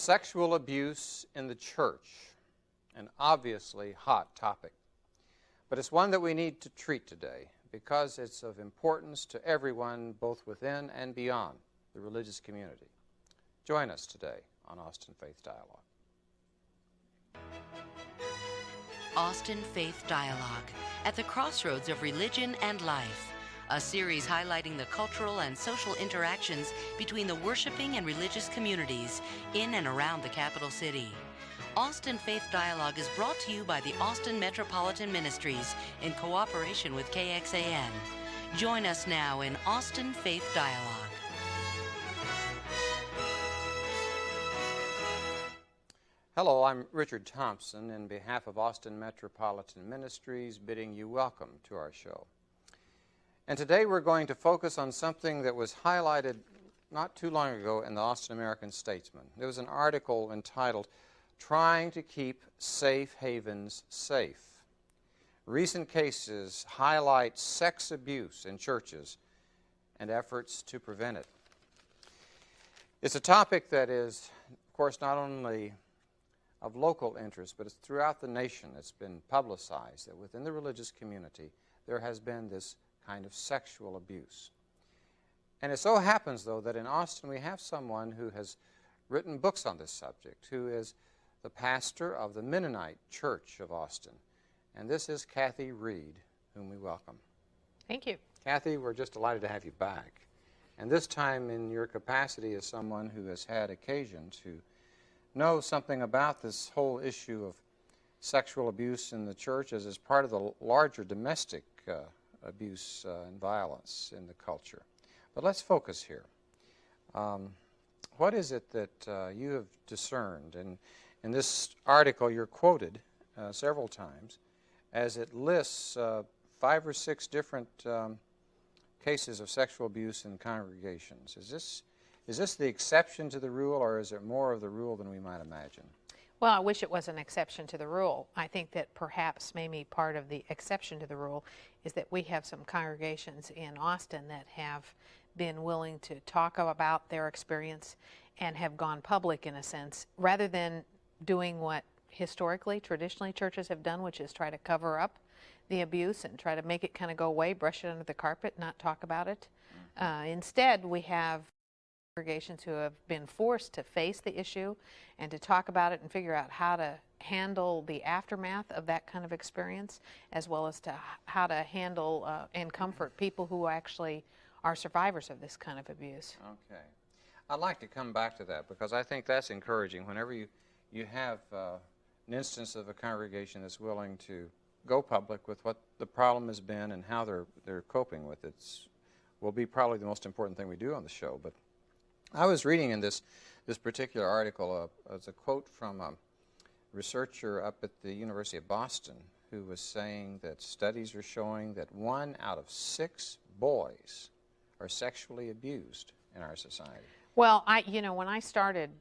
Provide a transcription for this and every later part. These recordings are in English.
Sexual abuse in the church, an obviously hot topic. But it's one that we need to treat today because it's of importance to everyone, both within and beyond the religious community. Join us today on Austin Faith Dialogue. Austin Faith Dialogue, at the crossroads of religion and life. A series highlighting the cultural and social interactions between the worshiping and religious communities in and around the capital city. Austin Faith Dialogue is brought to you by the Austin Metropolitan Ministries in cooperation with KXAN. Join us now in Austin Faith Dialogue. Hello, I'm Richard Thompson, in behalf of Austin Metropolitan Ministries, bidding you welcome to our show. And today we're going to focus on something that was highlighted not too long ago in the Austin American-Statesman. There was an article entitled, "Trying to Keep Safe Havens Safe." Recent cases highlight sex abuse in churches and efforts to prevent it. It's a topic that is, of course, not only of local interest, but it's throughout the nation. It's been publicized that within the religious community there has been this kind of sexual abuse. And it so happens, though, that in Austin we have someone who has written books on this subject, who is the pastor of the Mennonite Church of Austin. And this is Kathy Reed, whom we welcome. Thank you. Kathy, we're just delighted to have you back. And this time in your capacity as someone who has had occasion to know something about this whole issue of sexual abuse in the church as part of the larger domestic abuse and violence in the culture. But let's focus here. What is it that you have discerned? And in this article you're quoted several times as it lists 5 or 6 different cases of sexual abuse in congregations. Is this the exception to the rule, or is it more of the rule than we might imagine? Well, I wish it was an exception to the rule. I think that perhaps maybe part of the exception to the rule is that we have some congregations in Austin that have been willing to talk about their experience and have gone public in a sense, rather than doing what historically, traditionally churches have done, which is try to cover up the abuse and try to make it kind of go away, brush it under the carpet, not talk about it. Instead, we have congregations who have been forced to face the issue and to talk about it and figure out how to handle the aftermath of that kind of experience, as well as to how to handle and comfort people who actually are survivors of this kind of abuse. Okay. I'd like to come back to that because I think that's encouraging. Whenever you have an instance of a congregation that's willing to go public with what the problem has been and how they're coping with it, will be probably the most important thing we do on the show. But I was reading in this particular article as a quote from a researcher up at the University of Boston who was saying that studies are showing that 1 out of 6 boys are sexually abused in our society. Well, when I started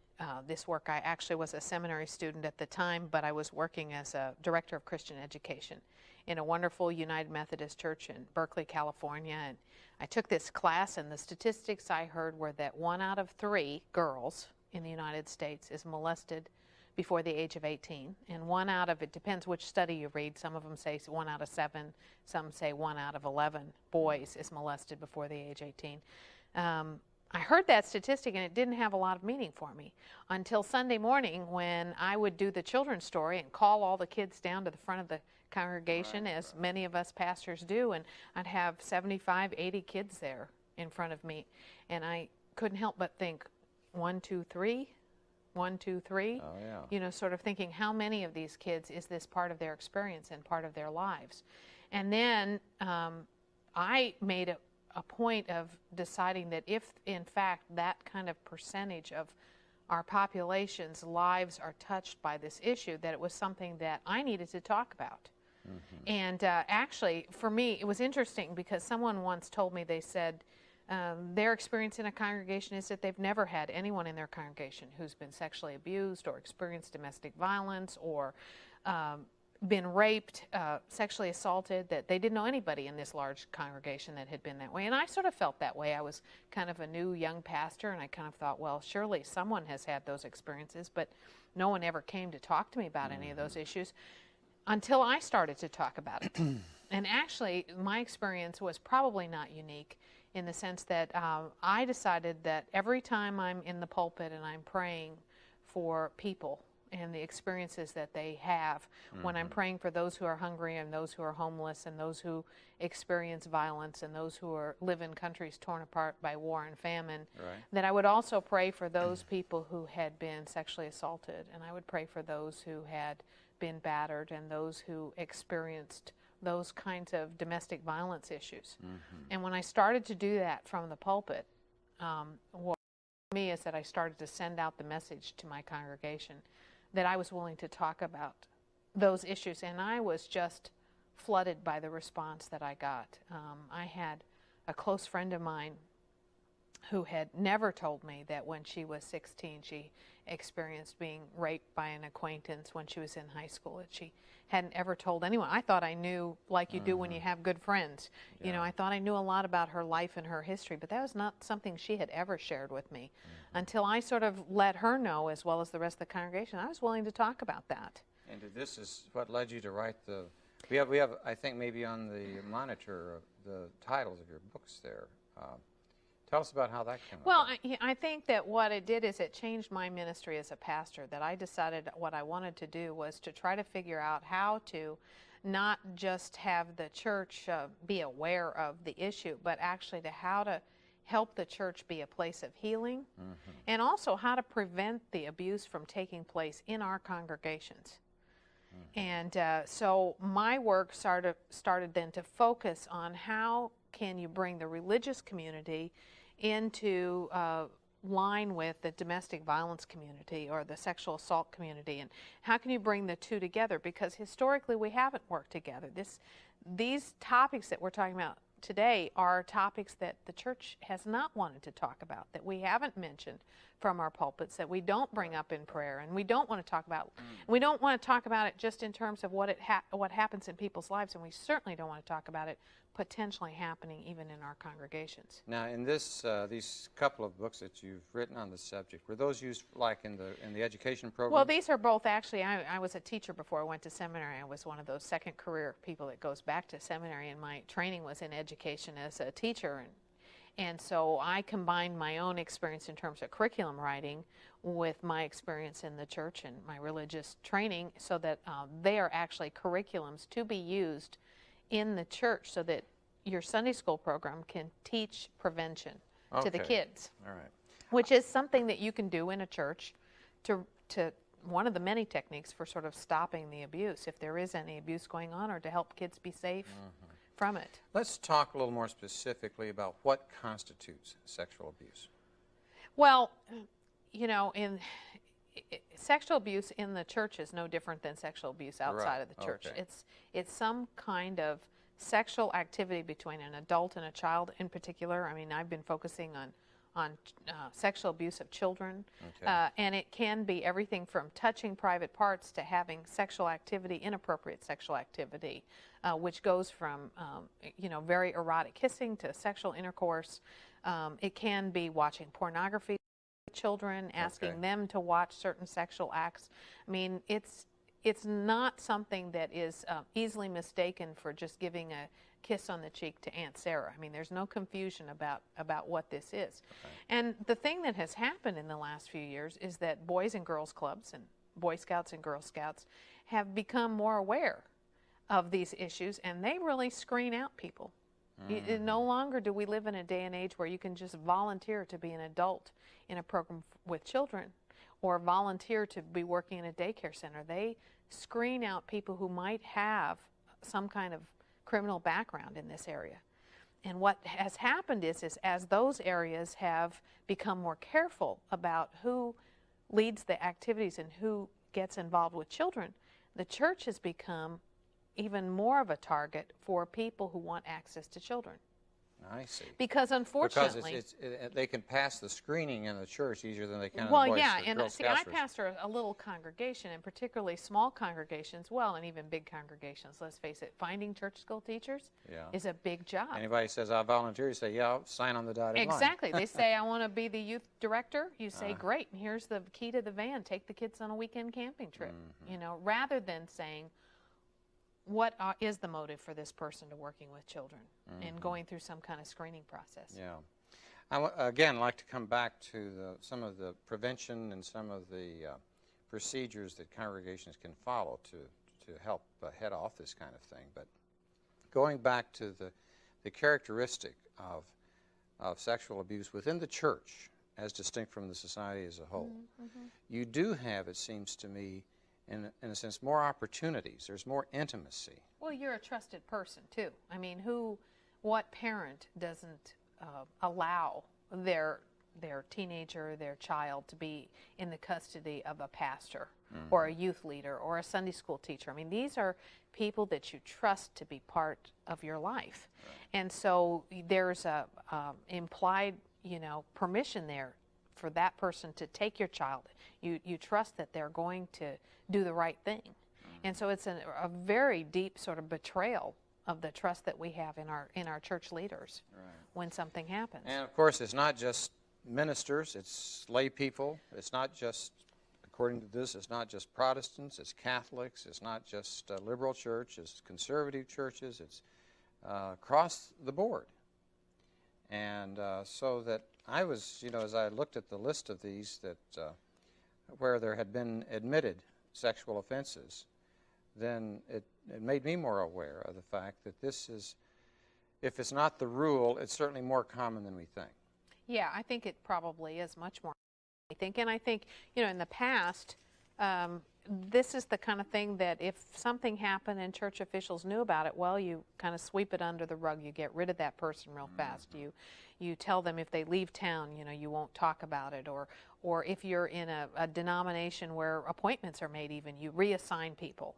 this work, I actually was a seminary student at the time, but I was working as a director of Christian education in a wonderful United Methodist Church in Berkeley, California. And I took this class, and the statistics I heard were that 1 out of 3 girls in the United States is molested before the age of 18. And 1 out of, it depends which study you read, some of them say 1 out of 7, some say 1 out of 11 boys is molested before the age of 18. I heard that statistic and it didn't have a lot of meaning for me until Sunday morning when I would do the children's story and call all the kids down to the front of the congregation, as many of us pastors do, and I'd have 75, 80 kids there in front of me. And I couldn't help but think, 1, 2, 3, 1, 2, 3. Oh, yeah. Sort of thinking, how many of these kids is this part of their experience and part of their lives? And then I made a point of deciding that if, in fact, that kind of percentage of our population's lives are touched by this issue, that it was something that I needed to talk about. Mm-hmm. And actually, for me, it was interesting because someone once told me, they said their experience in a congregation is that they've never had anyone in their congregation who's been sexually abused or experienced domestic violence or been raped, sexually assaulted, that they didn't know anybody in this large congregation that had been that way. And I sort of felt that way. I was kind of a new young pastor, and I kind of thought, well, surely someone has had those experiences, but no one ever came to talk to me about any of those issues until I started to talk about it. And actually, my experience was probably not unique in the sense that I decided that every time I'm in the pulpit and I'm praying for people and the experiences that they have, when I'm praying for those who are hungry and those who are homeless and those who experience violence and those who live in countries torn apart by war and famine, that I would also pray for those people who had been sexually assaulted, and I would pray for those who had been battered and those who experienced those kinds of domestic violence issues. And when I started to do that from the pulpit, what for me is that I started to send out the message to my congregation that I was willing to talk about those issues, and I was just flooded by the response that I got. I had a close friend of mine who had never told me that when she was 16 she experienced being raped by an acquaintance when she was in high school, that she hadn't ever told anyone. I thought I knew, like you do when you have good friends. You know, I thought I knew a lot about her life and her history, but that was not something she had ever shared with me until I sort of let her know, as well as the rest of the congregation. I was willing to talk about that. And this is what led you to write the... We have I think, maybe on the monitor, the titles of your books there. Tell us about how that came about. Well, I think that what it did is it changed my ministry as a pastor, that I decided what I wanted to do was to try to figure out how to not just have the church be aware of the issue, but actually how to help the church be a place of healing, and also how to prevent the abuse from taking place in our congregations. And so my work started then to focus on how can you bring the religious community into line with the domestic violence community or the sexual assault community, and how can you bring the two together, because historically we haven't worked together. These topics that we're talking about today are topics that the church has not wanted to talk about, that we haven't mentioned from our pulpits, that we don't bring up in prayer, and we don't want to talk about. We don't want to talk about it just in terms of what happens in people's lives, and we certainly don't want to talk about it potentially happening even in our congregations. Now, in these couple of books that you've written on the subject, were those used like in the education program? Well, these are both actually. I was a teacher before I went to seminary. I was one of those second career people that goes back to seminary, and my training was in education as a teacher, and so I combined my own experience in terms of curriculum writing with my experience in the church and my religious training, so that they are actually curriculums to be used in the church, so that your Sunday school program can teach prevention to the kids. All right. Which is something that you can do in a church to one of the many techniques for sort of stopping the abuse, if there is any abuse going on, or to help kids be safe from it. Let's talk a little more specifically about what constitutes sexual abuse. Well, you know, sexual abuse in the church is no different than sexual abuse outside of the church. Okay. It's some kind of sexual activity between an adult and a child in particular. I mean, I've been focusing on sexual abuse of children, and it can be everything from touching private parts to having sexual activity, inappropriate sexual activity, which goes from very erotic kissing to sexual intercourse. It can be watching pornography with children, asking them to watch certain sexual acts. I mean, it's not something that is easily mistaken for just giving a kiss on the cheek to Aunt Sarah. I mean, there's no confusion about what this is. And the thing that has happened in the last few years is that Boys and Girls Clubs and Boy Scouts and Girl Scouts have become more aware of these issues, and they really screen out people. No longer do we live in a day and age where you can just volunteer to be an adult in a program with children, or volunteer to be working in a daycare center. They screen out people who might have some kind of criminal background in this area. And what has happened is as those areas have become more careful about who leads the activities and who gets involved with children, the church has become even more of a target for people who want access to children. I see. Because unfortunately, they can pass the screening in the church easier than they can in well, the Boy yeah, Scout- and Girl see, Scouts I or- pastor a little congregation, and particularly small congregations, well, and even big congregations. Let's face it, finding church school teachers Yeah. is a big job. Anybody says, "I'll volunteer," you say, "Yeah, I'll sign on the dotted line." Exactly. They say, I want to be the youth director. You say, great, and here's the key to the van. Take the kids on a weekend camping trip, you know, rather than saying, what is the motive for this person to working with children and going through some kind of screening process. Yeah. Again, like to come back to some of the prevention and some of the procedures that congregations can follow to help head off this kind of thing. But going back to the characteristic of sexual abuse within the church as distinct from the society as a whole, you do have, it seems to me, in a sense, more opportunities. There's more intimacy. Well, you're a trusted person, too. I mean, what parent doesn't allow their teenager, their child, to be in the custody of a pastor or a youth leader or a Sunday school teacher? I mean, these are people that you trust to be part of your life. Right. And so there's a implied, permission there for that person to take your child. You trust that they're going to do the right thing. And so it's a very deep sort of betrayal of the trust that we have in our church leaders when something happens. And of course, it's not just ministers, it's lay people. It's not just, according to this, it's not just Protestants, it's Catholics, it's not just liberal church, it's conservative churches, it's across the board. And so that I was, as I looked at the list of these that where there had been admitted sexual offenses, then it made me more aware of the fact that this is, if it's not the rule, it's certainly more common than we think. Yeah, I think it probably is much more than we think. And I think, in the past, this is the kind of thing that if something happened and church officials knew about it, well, you kind of sweep it under the rug. You get rid of that person real fast. You tell them if they leave town, you won't talk about it. Or if you're in a denomination where appointments are made even, you reassign people.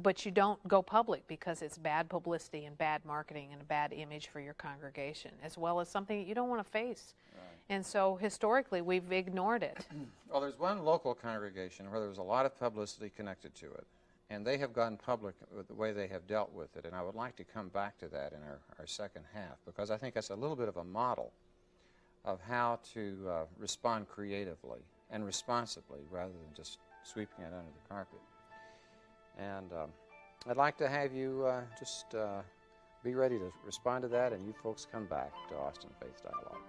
But you don't go public because it's bad publicity and bad marketing and a bad image for your congregation, as well as something that you don't want to face. Right. And so historically, we've ignored it. Well, there's one local congregation where there was a lot of publicity connected to it, and they have gone public with the way they have dealt with it, and I would like to come back to that in our second half, because I think that's a little bit of a model of how to respond creatively and responsibly rather than just sweeping it under the carpet. And I'd like to have you just be ready to respond to that, and you folks come back to Austin Faith Dialogue.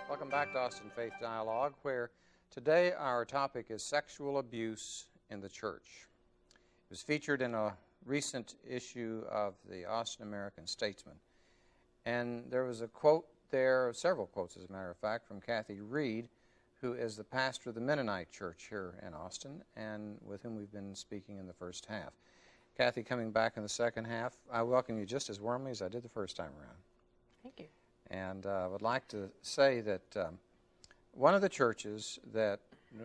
Welcome back to Austin Faith Dialogue, where today our topic is sexual abuse in the church. It was featured in a recent issue of the Austin American Statesman. And there was a quote there, several quotes as a matter of fact, from Kathy Reed, who is the pastor of the Mennonite Church here in Austin, and with whom we've been speaking in the first half. Kathy, coming back in the second half, I welcome you just as warmly as I did the first time around. Thank you. And I would like to say that one of the churches that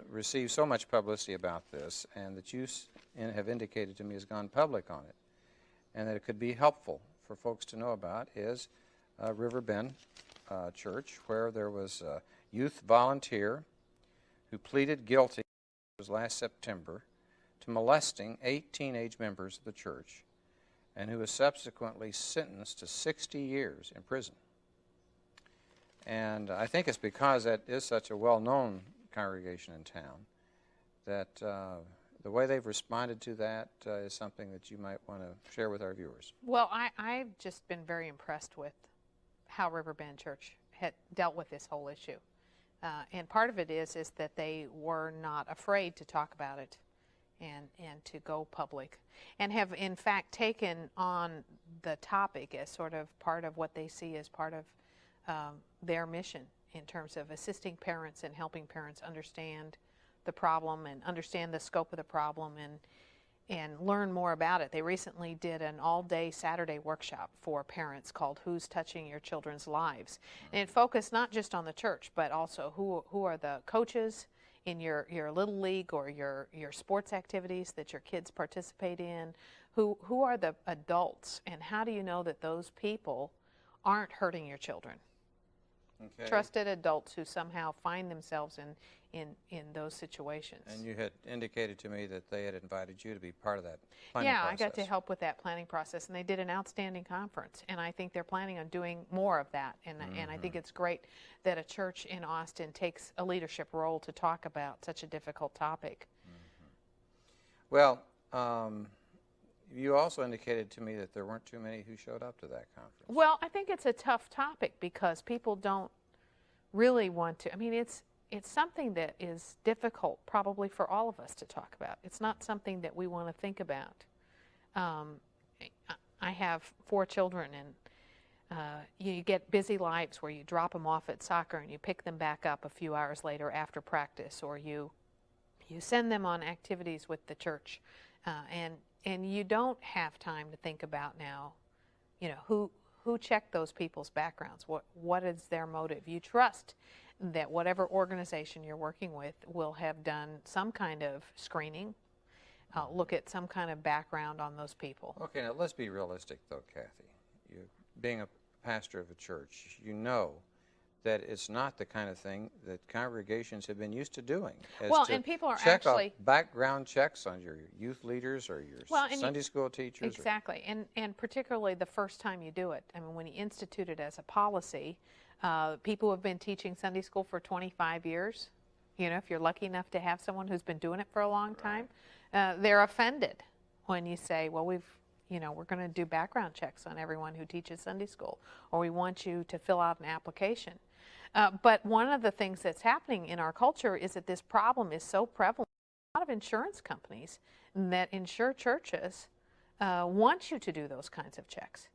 receives so much publicity about this and that you have indicated to me has gone public on it and that it could be helpful for folks to know about is River Bend church where there was a youth volunteer who pleaded guilty, it was last September, to molesting 8 teenage members of the church, and who was subsequently sentenced to 60 years in prison. And I think it's because that is such a well-known congregation in town that the way they've responded to that is something that you might want to share with our viewers. Well, I've just been very impressed with how Riverbend Church had dealt with this whole issue. And part of it is that they were not afraid to talk about it and to go public, and have in fact taken on the topic as sort of part of what they see as part of their mission in terms of assisting parents and helping parents understand the problem and understand the scope of the problem and learn more about it. They recently did an all-day Saturday workshop for parents called Who's Touching Your Children's Lives? And it focused not just on the church, but also who are the coaches in your little league or your sports activities that your kids participate in, who are the adults, and how do you know that those people aren't hurting your children? Okay. Trusted adults who somehow find themselves in those situations. And you had indicated to me that they had invited you to be part of that planning Yeah, process. I got to help with that planning process, and they did an outstanding conference, and I think they're planning on doing more of that, and I think it's great that a church in Austin takes a leadership role to talk about such a difficult topic. Well, you also indicated to me that there weren't too many who showed up to that conference. Well, I think it's a tough topic because people don't really want to. I mean, it's something that is difficult probably for all of us to talk about. It's not something that we want to think about. I have 4 children, and you get busy lives where you drop them off at soccer and you pick them back up a few hours later after practice, or you send them on activities with the church, and you don't have time to think about now, you know, who checked those people's backgrounds, what is their motive. You trust that whatever organization you're working with will have done some kind of screening, look at some kind of background on those people. Okay, now let's be realistic though, Kathy. You, being a pastor of a church, you know that it's not the kind of thing that congregations have been used to doing. Well, and people are check actually off background checks on your youth leaders or your Sunday school teachers. Exactly, and particularly the first time you do it. I mean, when you institute it as a policy, people who have been teaching Sunday school for 25 years, you know, if you're lucky enough to have someone who's been doing it for a long time, they're offended when you say, well, we're going to do background checks on everyone who teaches Sunday school, or we want you to fill out an application. But one of the things that's happening in our culture is that this problem is so prevalent. A lot of insurance companies that insure churches want you to do those kinds of checks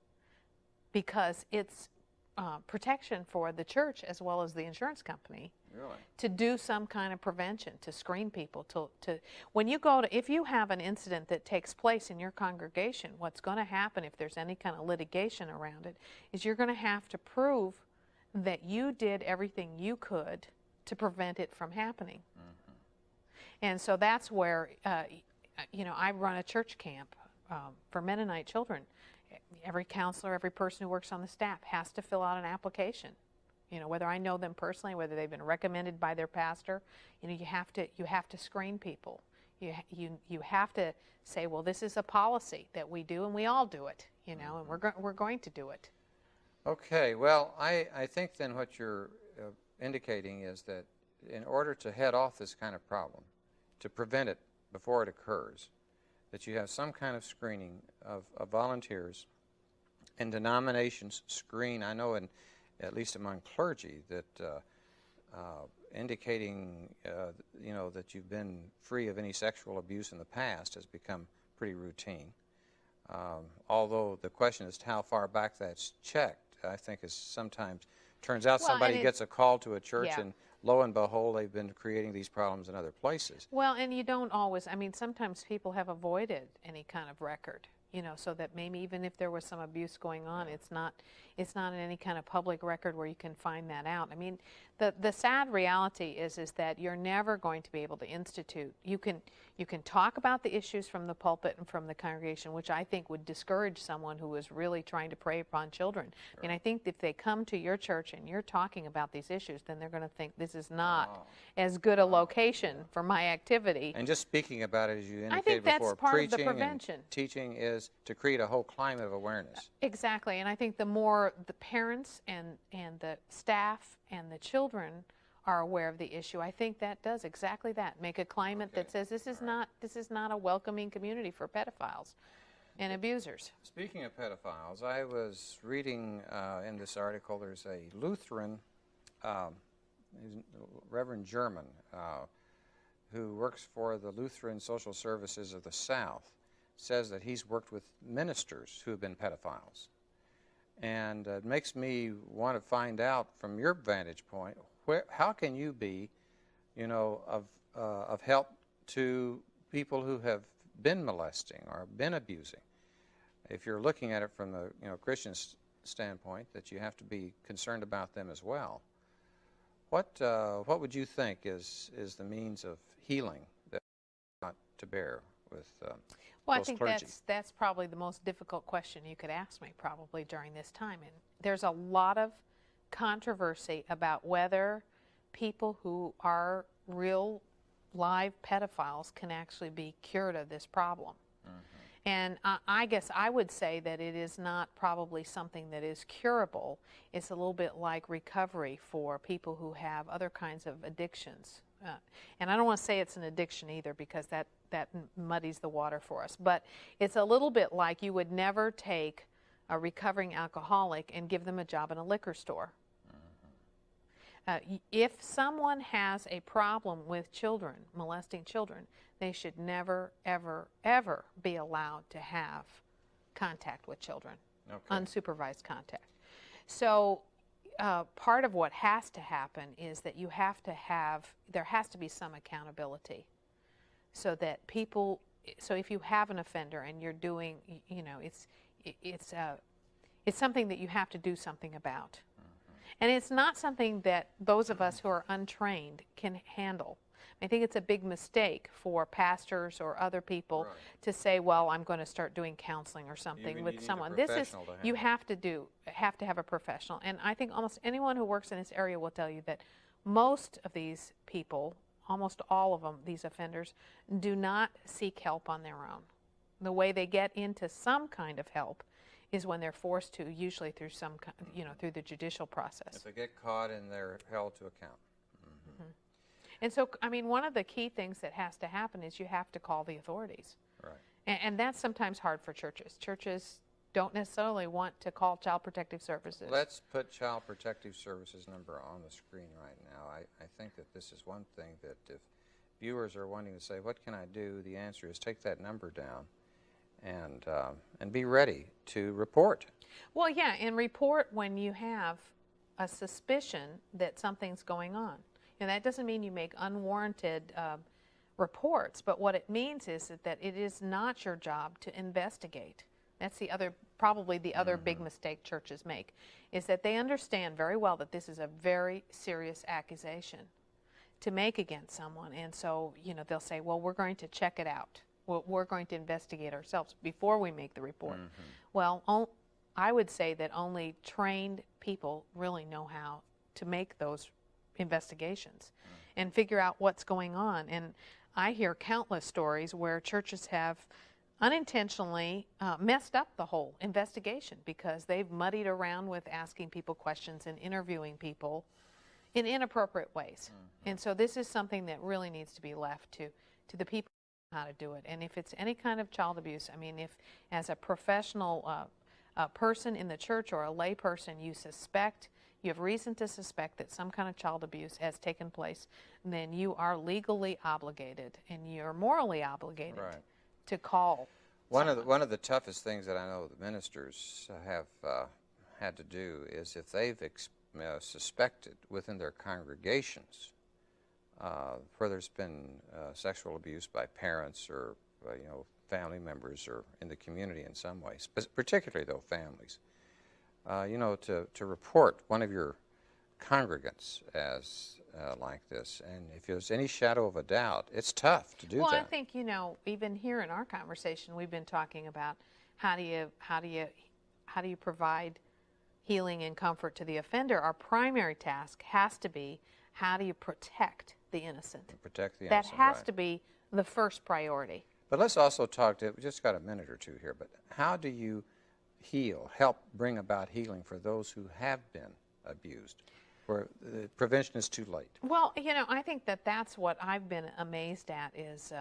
because it's protection for the church as well as the insurance company. Really? To do some kind of prevention, to screen people. To when you go to, if you have an incident that takes place in your congregation, what's going to happen if there's any kind of litigation around it is you're going to have to prove that you did everything you could to prevent it from happening. And so that's where, I run a church camp for Mennonite children. Every counselor, every person who works on the staff has to fill out an application. You know, whether I know them personally, whether they've been recommended by their pastor, you have to screen people. You have to say, well, this is a policy that we do, and we all do it, and we're going to do it. Okay, well, I think then what you're indicating is that in order to head off this kind of problem, to prevent it before it occurs, that you have some kind of screening of volunteers, and denominations screen, I know at least among clergy, that indicating that you've been free of any sexual abuse in the past has become pretty routine. Although the question is how far back that's checked, I think is sometimes turns out somebody gets a call to a church, and lo and behold, they've been creating these problems in other places. Well, and you don't always, sometimes people have avoided any kind of record, so that maybe even if there was some abuse going on, it's not in any kind of public record where you can find that out. The sad reality is that you're never going to be able to institute. You can talk about the issues from the pulpit and from the congregation, which I think would discourage someone who is really trying to prey upon children. Sure. And I think if they come to your church and you're talking about these issues, then they're going to think this is not as good a location for my activity. And just speaking about it, as you I indicated think that's before, part of the preaching prevention. and teaching is to create a whole climate of awareness. Exactly, and I think the more the parents and the staff and the children are aware of the issue, I think that does exactly that. Make a climate that says this is not a welcoming community for pedophiles and abusers. Speaking of pedophiles, I was reading in this article, there's a Lutheran, Reverend German, who works for the Lutheran Social Services of the South, says that he's worked with ministers who have been pedophiles. And it makes me want to find out from your vantage point, how can you be, of help to people who have been molesting or been abusing? If you're looking at it from the Christian standpoint, that you have to be concerned about them as well. What would you think is the means of healing that not to bear with? Well, I think that's probably the most difficult question you could ask me probably during this time. And there's a lot of controversy about whether people who are real live pedophiles can actually be cured of this problem. And I guess I would say that it is not probably something that is curable. It's a little bit like recovery for people who have other kinds of addictions. And I don't want to say it's an addiction either, because that muddies the water for us. But it's a little bit like you would never take a recovering alcoholic and give them a job in a liquor store. If someone has a problem with children, molesting children, they should never, ever, ever be allowed to have contact with children, unsupervised contact. So part of what has to happen is that there has to be some accountability, so that people, so if you have an offender and you're doing, it's something that you have to do something about. And it's not something that those of us who are untrained can handle. I think it's a big mistake for pastors or other people to say, well, I'm going to start doing counseling or something with someone. You have to have a professional. And I think almost anyone who works in this area will tell you that most of these people, almost all of them, these offenders, do not seek help on their own. The way they get into some kind of help is when they're forced to, usually through through the judicial process. If they get caught and they're held to account. And so, I mean, one of the key things that has to happen is you have to call the authorities. Right. And that's sometimes hard for churches. Churches don't necessarily want to call Child Protective Services. Let's put Child Protective Services number on the screen right now. I think that this is one thing that if viewers are wanting to say, what can I do? The answer is take that number down and be ready to report. Well, yeah, and report when you have a suspicion that something's going on. And that doesn't mean you make unwarranted reports, but what it means is that it is not your job to investigate. That's probably the other big mistake churches make, is that they understand very well that this is a very serious accusation to make against someone. And so, they'll say, well, we're going to check it out. We're going to investigate ourselves before we make the report. Well, I would say that only trained people really know how to make those investigations and figure out what's going on. And I hear countless stories where churches have unintentionally messed up the whole investigation because they've muddied around with asking people questions and interviewing people in inappropriate ways. And so this is something that really needs to be left to the people how to do it. And if it's any kind of child abuse, I mean, if as a professional person in the church or a lay person you have reason to suspect that some kind of child abuse has taken place, then you are legally obligated and you're morally obligated to call someone. One of the toughest things that I know the ministers have had to do is if they've suspected within their congregations where there's been sexual abuse by parents or family members or in the community in some ways, but particularly though families, to report one of your congregants as like this. And if there's any shadow of a doubt, it's tough to do Well, that. I think, you know, even here in our conversation, we've been talking about how do you provide healing and comfort to the offender. Our primary task has to be, how do you protect the innocent? Protect the That innocent, has right. to be the first priority. But let's also talk to, we just got a minute or two here, but how do you help bring about healing for those who have been abused, where the prevention is too late? Well, you know, I think that that's what I've been amazed at is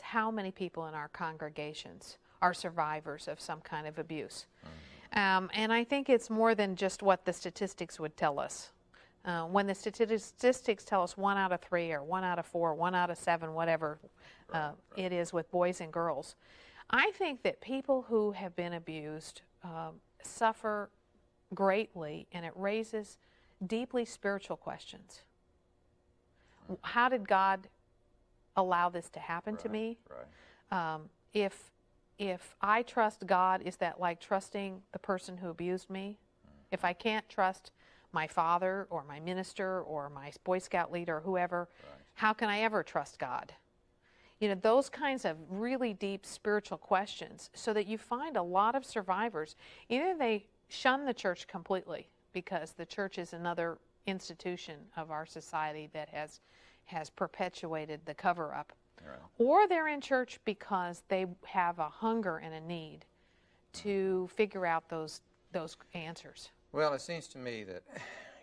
how many people in our congregations are survivors of some kind of abuse. And I think it's more than just what the statistics would tell us. When the statistics tell us 1 out of 3 or 1 out of 4, 1 out of 7, whatever it is with boys and girls, I think that people who have been abused suffer greatly, and it raises deeply spiritual questions. How did God allow this to happen to me? Right. If I trust God, is that like trusting the person who abused me? If I can't trust my father or my minister or my Boy Scout leader or whoever, how can I ever trust God? You know, those kinds of really deep spiritual questions, so that you find a lot of survivors, either they shun the church completely because the church is another institution of our society that has perpetuated the cover-up, Right. or they're in church because they have a hunger and a need to figure out those answers. Well, it seems to me that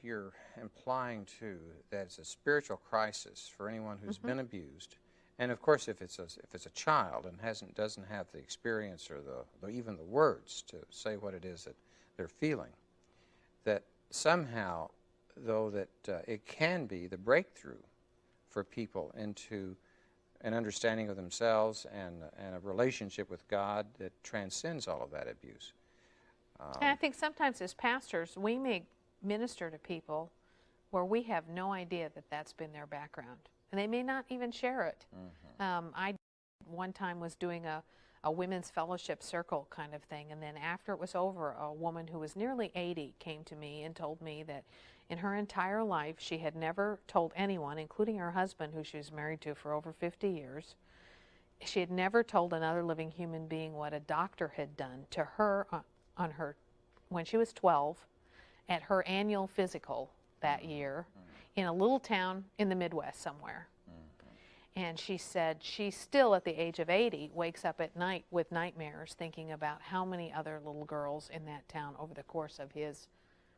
you're implying, too, that it's a spiritual crisis for anyone who's been abused. And, of course, if it's a child and doesn't have the experience or even the words to say what it is that they're feeling, that somehow, though, that it can be the breakthrough for people into an understanding of themselves and a relationship with God that transcends all of that abuse. And I think sometimes as pastors, we may minister to people where we have no idea that that's been their background. And they may not even share it. I one time was doing a women's fellowship circle kind of thing, and then after it was over, a woman who was nearly 80 came to me and told me that in her entire life she had never told anyone, including her husband, who she was married to for over 50 years, she had never told another living human being what a doctor had done to her on her when she was 12 at her annual physical that year in a little town in the Midwest somewhere. And she said she still, at the age of 80, wakes up at night with nightmares thinking about how many other little girls in that town over the course of his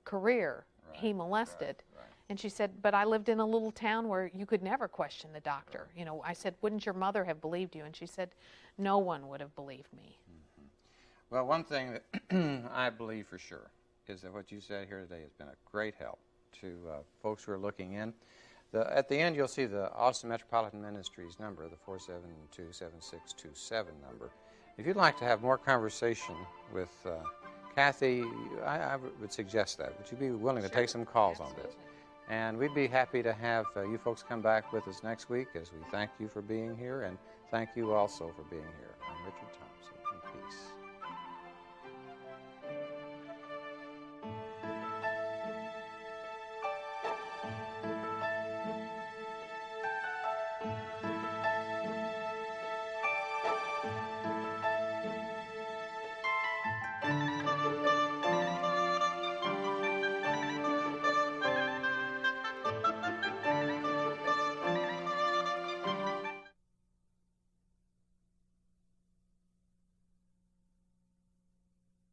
career he molested. Right. And she said, but I lived in a little town where you could never question the doctor. You know, I said, wouldn't your mother have believed you? And she said, no one would have believed me. Well, one thing that I believe for sure is that what you said here today has been a great help to folks who are looking in. At the end, you'll see the Austin Metropolitan Ministries number, the 472-7627 number. If you'd like to have more conversation with Kathy, I would suggest that. Would you be willing to take some calls on this? And we'd be happy to have you folks come back with us next week as we thank you for being here, and thank you also for being here. I'm Richard Thompson.